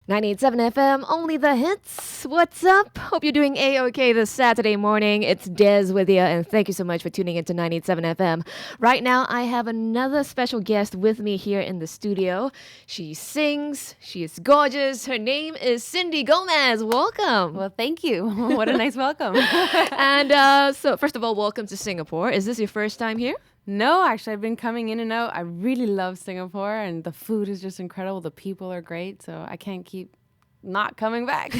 98.7 FM, only the hits. What's up? Hope you're doing A-OK this Saturday morning. It's Des with you, and thank you so much for tuning into 98.7 FM. Right now, I have another special guest with me here in the studio. She sings, she is gorgeous. Her name is Cindy Gomez. Welcome. Well, thank you. What a nice welcome. And so, first of all, welcome to Singapore. Is this your first time here? No, actually, I've been coming in and out. I really love Singapore, and the food is just incredible. The people are great, so I can't keep not coming back.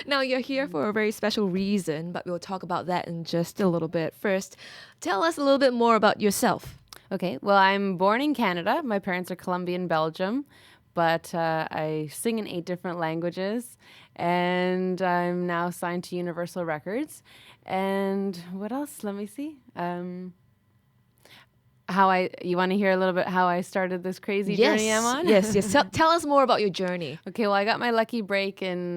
Now, you're here for a very special reason, but we'll talk about that in just a little bit. First, tell us a little bit more about yourself. Okay, well, I'm born in Canada. My parents are Colombian, Belgium, but I sing in 8 different languages, and I'm now signed to Universal Records. And what else? Let me see. You want to hear a little bit how I started this crazy journey I'm on? Yes. Tell us more about your journey. Okay, well, I got my lucky break in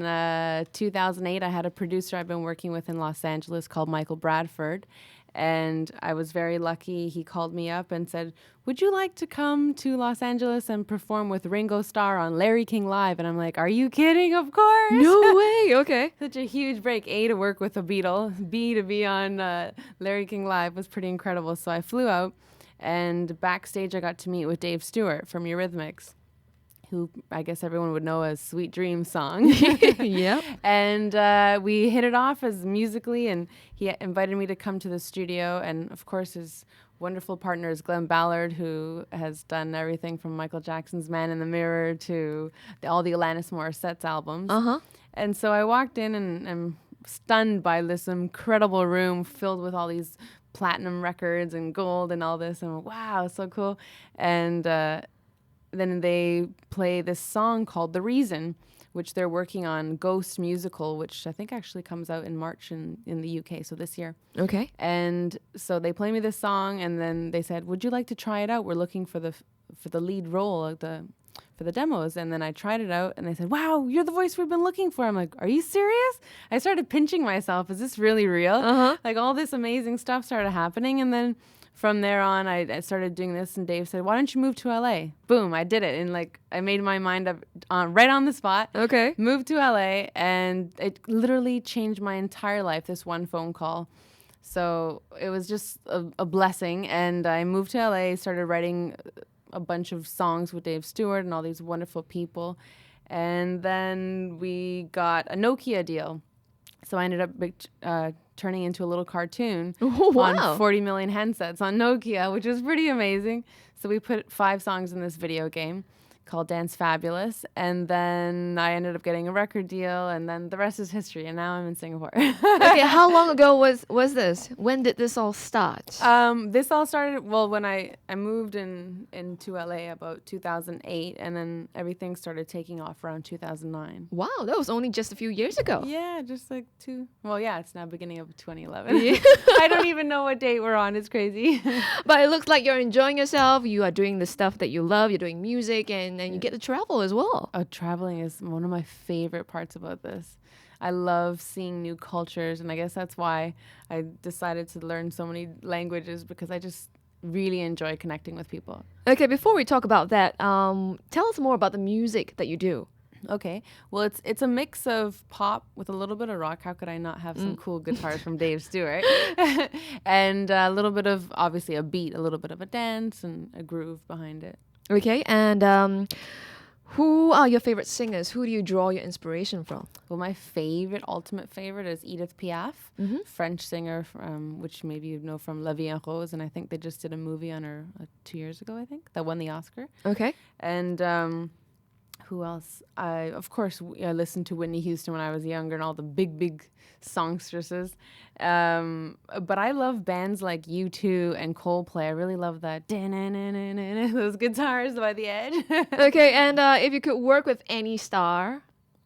2008. I had a producer I've been working with in Los Angeles called Michael Bradford, and I was very lucky. He called me up and said, would you like to come to Los Angeles and perform with Ringo Starr on Larry King Live? And I'm like, are you kidding? Of course. No way. Okay. Such a huge break. A, to work with a Beatle. B, to be on Larry King Live was pretty incredible. So I flew out. And backstage, I got to meet with Dave Stewart from Eurythmics, who I guess everyone would know as Sweet Dreams song. Yep. And we hit it off as musically, and he invited me to come to the studio. And of course, his wonderful partner is Glenn Ballard, who has done everything from Michael Jackson's Man in the Mirror to all the Alanis Morissette's albums. Uh-huh. And so I walked in and I'm stunned by this incredible room filled with all these platinum records and gold and all this, and wow, so cool. And then they play this song called The Reason, which they're working on Ghost musical, which I think actually comes out in March in the UK, so this year. Okay. And so they play me this song, and then they said, would you like to try it out? We're looking for the lead role for the demos. And then I tried it out, and they said, wow, you're the voice we've been looking for. I'm like, are you serious? I started pinching myself. Is this really real? Uh-huh. Like, all this amazing stuff started happening. And then from there on, I started doing this, and Dave said, why don't you move to LA? Boom, I did it. And like, I made my mind up right on the spot. Okay. Moved to LA, and it literally changed my entire life, this one phone call. So it was just a blessing. And I moved to LA, started writing a bunch of songs with Dave Stewart and all these wonderful people. And then we got a Nokia deal. So I ended up turning into a little cartoon on 40 million handsets on Nokia, which was pretty amazing. So we put 5 songs in this video game called Dance Fabulous, and then I ended up getting a record deal, and then the rest is history, and now I'm in Singapore. Okay, how long ago was this? When did this all start? This all started, well, when I moved into LA about 2008, and then everything started taking off around 2009. Wow, that was only just a few years ago. Yeah, just like it's now beginning of 2011. Yeah. I don't even know what date we're on. It's crazy. But it looks like you're enjoying yourself. You are doing the stuff that you love. You're doing music, and you get to travel as well. Traveling is one of my favorite parts about this. I love seeing new cultures, and I guess that's why I decided to learn so many languages, because I just really enjoy connecting with people. Okay, before we talk about that, tell us more about the music that you do. Okay, well, it's a mix of pop with a little bit of rock. How could I not have some cool guitars from Dave Stewart? And a little bit of, obviously, a beat, a little bit of a dance, and a groove behind it. Okay, and who are your favorite singers? Who do you draw your inspiration from? Well, my ultimate favorite is Edith Piaf, French singer, which maybe you know from La Vie en Rose, and I think they just did a movie on her 2 years ago, I think, that won the Oscar. Okay. And who else? I listened to Whitney Houston when I was younger, and all the big songstresses. But I love bands like U2 and Coldplay. I really love that those guitars by the edge. Okay, and if you could work with any star,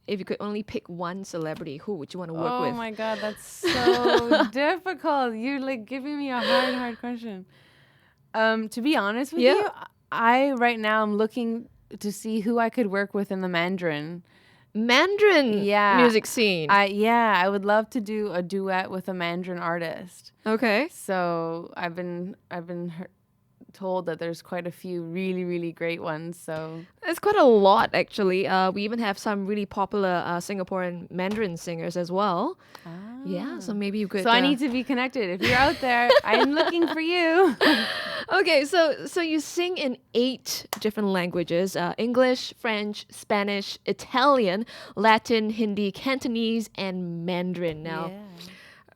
if you could only pick one celebrity, who would you want to work with? Oh my God, that's so difficult. You're like giving me a hard question. To be honest with you, I right now I'm looking to see who I could work with in the Mandarin music scene. I would love to do a duet with a Mandarin artist. Okay. So I've been told that there's quite a few really, really great ones. So It's quite a lot, actually. We even have some really popular Singaporean Mandarin singers as well. Yeah, so maybe you could. So I need to be connected. If you're out there, I'm looking for you. Okay, so you sing in 8 different languages: English, French, Spanish, Italian, Latin, Hindi, Cantonese, and Mandarin. Now,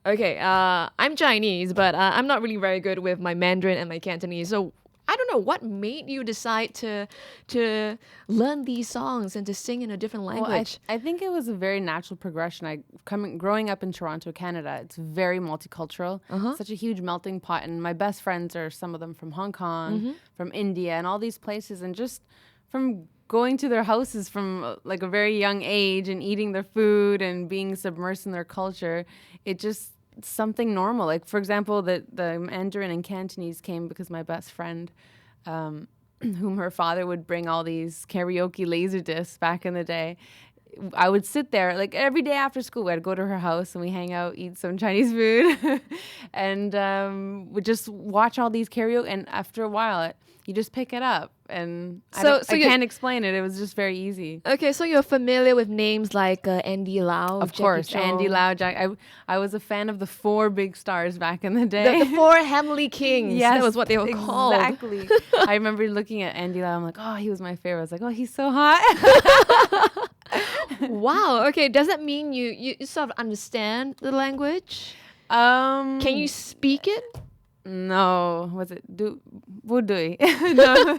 okay, I'm Chinese, but I'm not really very good with my Mandarin and my Cantonese. So I don't know what made you decide to learn these songs and to sing in a different Well, language. I think it was a very natural progression. Growing up in Toronto, Canada, it's very multicultural. Such a huge melting pot, and my best friends are some of them from Hong Kong, from India, and all these places, and just from going to their houses from like a very young age and eating their food and being submersed in their culture, it just something normal. Like, for example, the Mandarin and Cantonese came because my best friend, whom her father would bring all these karaoke laser discs back in the day. I would sit there like every day after school. I'd go to her house and we hang out, eat some Chinese food, and would just watch all these karaoke. And after a while, you just pick it up. And I can't explain it. It was just very easy. Okay, so you're familiar with names like Andy Lau, Of Jackie course, Chong. Andy Lau, I was a fan of the 4 big stars back in the day. The 4 Heavenly Kings. Yes, That was what they were called. Exactly. I remember looking at Andy Lau. I'm like, oh, he was my favorite. I was like, oh, he's so hot. Wow. Okay. Does that mean you sort of understand the language? Can you speak it? No. Was it Budui? No.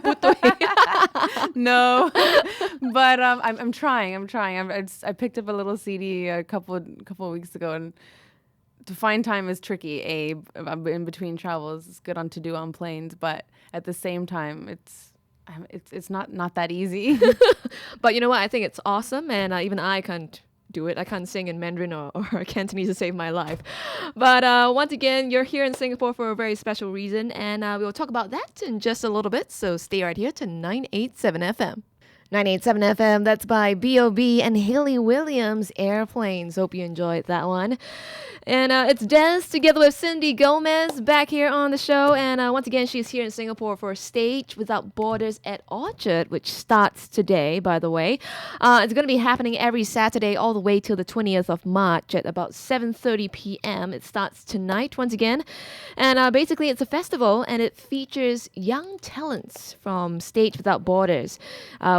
No. But I'm trying. I picked up a little CD a couple of weeks ago, and to find time is tricky. In between travels, it's good to do on planes, but at the same time, it's not that easy. But you know what? I think it's awesome, and even I can't do it. I can't sing in Mandarin or Cantonese to save my life. But once again, you're here in Singapore for a very special reason, and we'll talk about that in just a little bit. So stay right here to 987 FM. 987 FM, that's by B.O.B. and Haley Williams, Airplanes. Hope you enjoyed that one. And it's Des together with Cindy Gomez back here on the show. And once again, she's here in Singapore for Stage Without Borders at Orchard, which starts today, by the way. It's going to be happening every Saturday all the way till the 20th of March at about 7:30 p.m. It starts tonight once again. And basically, it's a festival, and it features young talents from Stage Without Borders,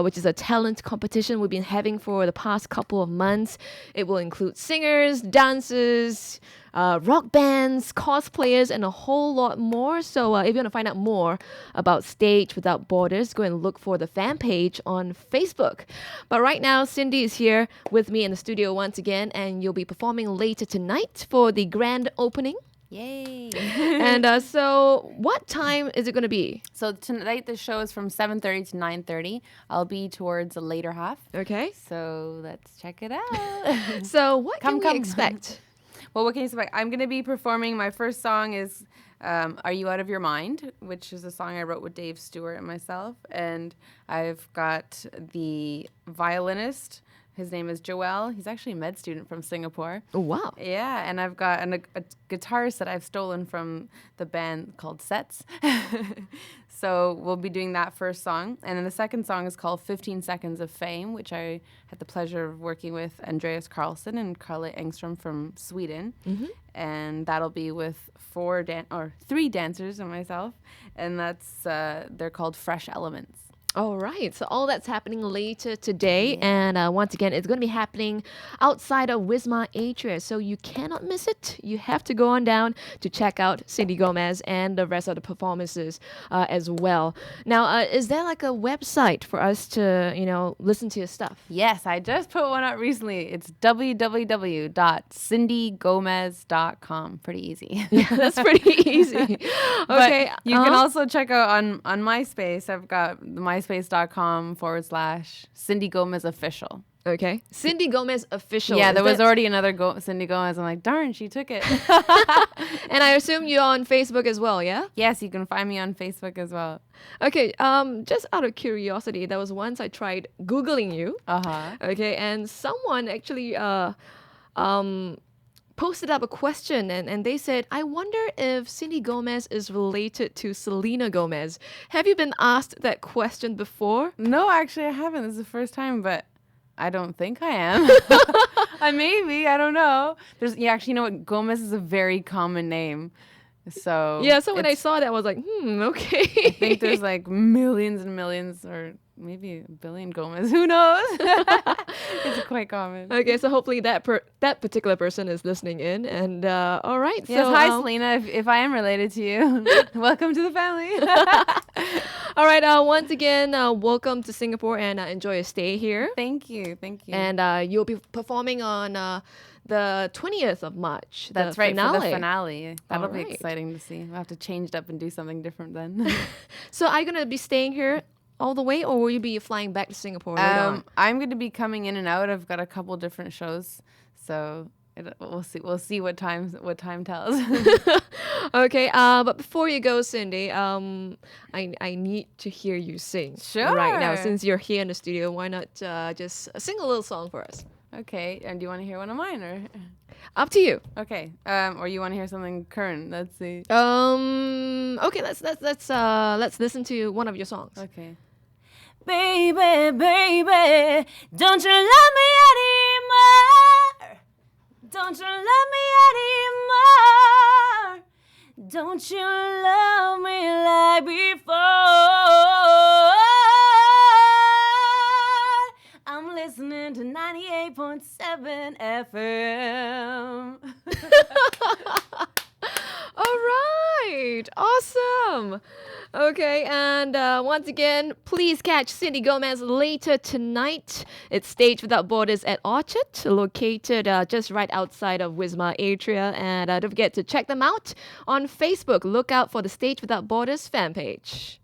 which is a talent competition we've been having for the past couple of months. It will include singers, dancers, rock bands, cosplayers, and a whole lot more. So if you want to find out more about Stage Without Borders, go and look for the fan page on Facebook. But right now, Cindy is here with me in the studio once again, and you'll be performing later tonight for the grand opening. Yay. And so what time is it going to be? So tonight the show is from 7:30 to 9:30. I'll be towards the later half. Okay. So let's check it out. So what can we expect? Well, what can you expect? I'm going to be performing. My first song is Are You Out of Your Mind, which is a song I wrote with Dave Stewart and myself. And I've got the violinist. His name is Joel. He's actually a med student from Singapore. Oh, wow. Yeah, and I've got a guitarist that I've stolen from the band called Sets. So we'll be doing that first song. And then the second song is called 15 Seconds of Fame, which I had the pleasure of working with Andreas Carlson and Carla Engström from Sweden. Mm-hmm. And that'll be with 3 dancers and myself. And that's they're called Fresh Elements. All right. So all that's happening later today. Yeah. And once again, it's going to be happening outside of Wisma Atria. So you cannot miss it. You have to go on down to check out Cindy Gomez and the rest of the performances as well. Now, is there like a website for us to, listen to your stuff? Yes, I just put one out recently. It's www.cindygomez.com. Pretty easy. Yeah, that's pretty easy. Okay. But you can also check out on MySpace. I've got myspace.com/Cindy Gomez Official. Okay. Cindy Gomez Official. Yeah, there was already another Cindy Gomez. I'm like, darn, she took it. And I assume you're on Facebook as well, yeah? Yes, you can find me on Facebook as well. Okay, just out of curiosity, there was once I tried Googling you. Uh-huh. Okay, and someone actually posted up a question and they said, I wonder if Cindy Gomez is related to Selena Gomez. Have you been asked that question before? No, actually, I haven't. This is the first time, but I don't think I am. Maybe, I don't know. Actually, you know what? Gomez is a very common name. So Yeah, so when I saw that, I was like, okay. I think there's like millions and millions, or maybe a billion Gomez. Who knows? It's quite common. Okay, so hopefully that particular person is listening in. And all right. Yes, so, hi Selena. If I am related to you, welcome to the family. All right. Once again, welcome to Singapore and enjoy your stay here. Thank you. And you'll be performing on the 20th of March. That's the right, finale. for the finale. That'll be Alright. exciting to see. We'll have to change it up and do something different then. So are you going to be staying here all the way, or will you be flying back to Singapore later on? I'm going to be coming in and out. I've got a couple different shows, so we'll see. We'll see what time tells. Okay, but before you go, Cindy, I need to hear you sing right now. Sure. Since you're here in the studio, why not just sing a little song for us? Okay, and do you want to hear one of mine, or Up to you. okay, or you want to hear something current? Let's see. Okay, let's listen to one of your songs. Okay. Baby, baby, don't you love me anymore? Don't you love me anymore? Don't you love me like before? I'm listening to 98.7 FM. All right, awesome. Okay, and once again, please catch Cindy Gomez later tonight. It's Stage Without Borders at Orchard, located just right outside of Wisma Atria. And don't forget to check them out on Facebook. Look out for the Stage Without Borders fan page.